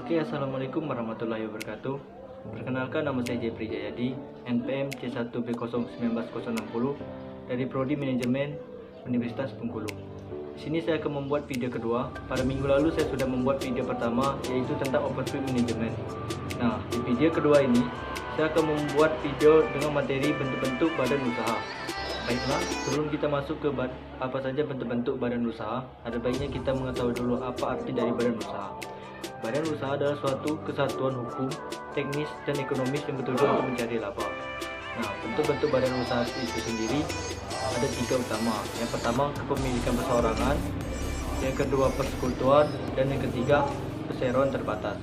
Oke, Assalamualaikum warahmatullahi wabarakatuh. Perkenalkan, nama saya Jepri Jayadi, NPM C1B01960 dari Prodi Manajemen Universitas Bengkulu. Di sini saya akan membuat video kedua. Pada minggu lalu saya sudah membuat video pertama, yaitu tentang OpenSuite Management. Nah, di video kedua ini saya akan membuat video dengan materi bentuk-bentuk badan usaha. Baiklah, sebelum kita masuk ke apa saja bentuk-bentuk badan usaha, ada baiknya kita mengetahui dulu apa arti dari badan usaha. Badan usaha adalah suatu kesatuan hukum, teknis, dan ekonomis yang bertujuan untuk mencari laba. Nah, bentuk-bentuk badan usaha itu sendiri ada 3 utama. Yang pertama, kepemilikan perseorangan, yang kedua, persekutuan, dan yang ketiga, perseroan terbatas.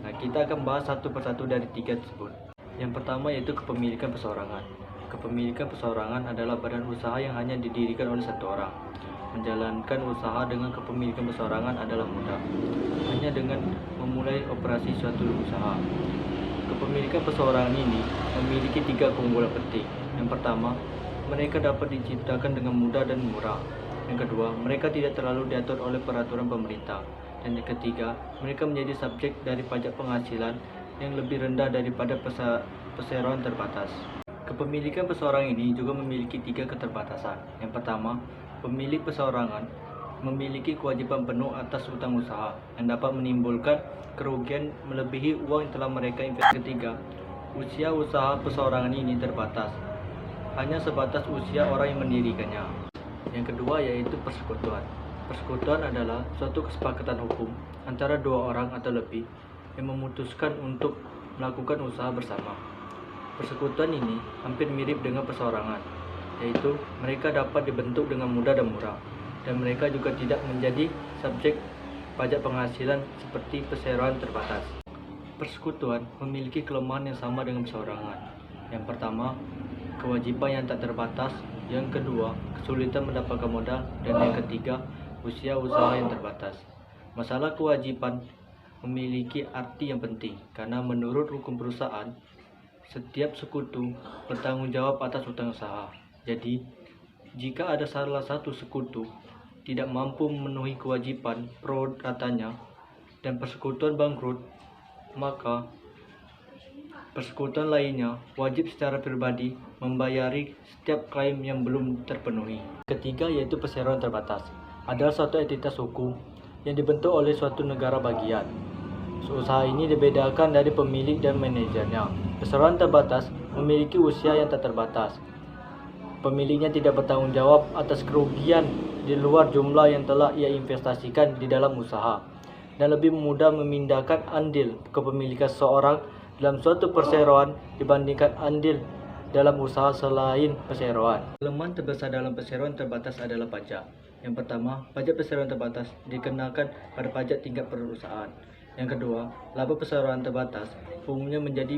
Nah, kita akan bahas satu persatu dari 3 tersebut. Yang pertama yaitu kepemilikan perseorangan. Kepemilikan perseorangan adalah badan usaha yang hanya didirikan oleh satu orang. Menjalankan usaha dengan kepemilikan perseorangan adalah mudah, hanya dengan memulai operasi suatu usaha. Kepemilikan perseorangan ini memiliki 3 keunggulan penting. Yang pertama, mereka dapat diciptakan dengan mudah dan murah. Yang kedua, mereka tidak terlalu diatur oleh peraturan pemerintah. Dan yang ketiga, mereka menjadi subjek dari pajak penghasilan yang lebih rendah daripada perseroan terbatas. Kepemilikan perseorangan ini juga memiliki 3 keterbatasan. Yang pertama, pemilik perseorangan memiliki kewajiban penuh atas utang usaha yang dapat menimbulkan kerugian melebihi uang yang telah mereka investasi. Ketiga, usia usaha perseorangan ini terbatas, hanya sebatas usia orang yang mendirikannya. Yang kedua yaitu persekutuan. Persekutuan adalah suatu kesepakatan hukum antara 2 orang atau lebih yang memutuskan untuk melakukan usaha bersama. Persekutuan ini hampir mirip dengan perseorangan, yaitu mereka dapat dibentuk dengan mudah dan murah, dan mereka juga tidak menjadi subjek pajak penghasilan seperti perseroan terbatas. Persekutuan memiliki kelemahan yang sama dengan perseorangan. Yang pertama, kewajiban yang tak terbatas. Yang kedua, kesulitan mendapatkan modal. Dan yang ketiga, usia usaha yang terbatas. Masalah kewajiban memiliki arti yang penting, karena menurut hukum perusahaan, setiap sekutu bertanggung jawab atas utang usaha. Jadi, jika ada salah satu sekutu tidak mampu memenuhi kewajiban pro ratanya dan persekutuan bangkrut, maka persekutuan lainnya wajib secara pribadi membayari setiap klaim yang belum terpenuhi. Ketiga yaitu perseroan terbatas. Adalah suatu entitas hukum yang dibentuk oleh suatu negara bagian. Usaha ini dibedakan dari pemilik dan manajernya. Perseroan terbatas memiliki usia yang tak terbatas. Pemiliknya tidak bertanggung jawab atas kerugian di luar jumlah yang telah ia investasikan di dalam usaha, dan lebih mudah memindahkan andil kepemilikan seseorang dalam suatu perseroan dibandingkan andil dalam usaha selain perseroan. Kelemahan terbesar dalam perseroan terbatas adalah pajak. Yang pertama, pajak perseroan terbatas dikenakan pada pajak tingkat perusahaan. Yang kedua, laba perseroan terbatas umumnya menjadi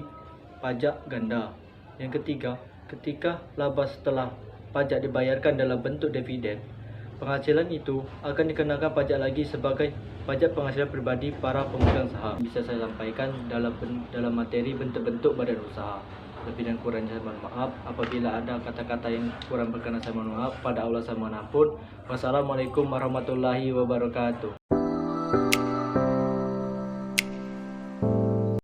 pajak ganda. Yang ketiga, ketika laba setelah pajak dibayarkan dalam bentuk dividen, penghasilan itu akan dikenakan pajak lagi sebagai pajak penghasilan pribadi para pemegang saham. Bisa saya sampaikan dalam materi bentuk-bentuk badan usaha. Lebih dan kurangnya saya mohon maaf. Apabila ada kata-kata yang kurang berkenan saya mohon maaf. Pada Allah saya mohon ampun. Wassalamualaikum warahmatullahi wabarakatuh.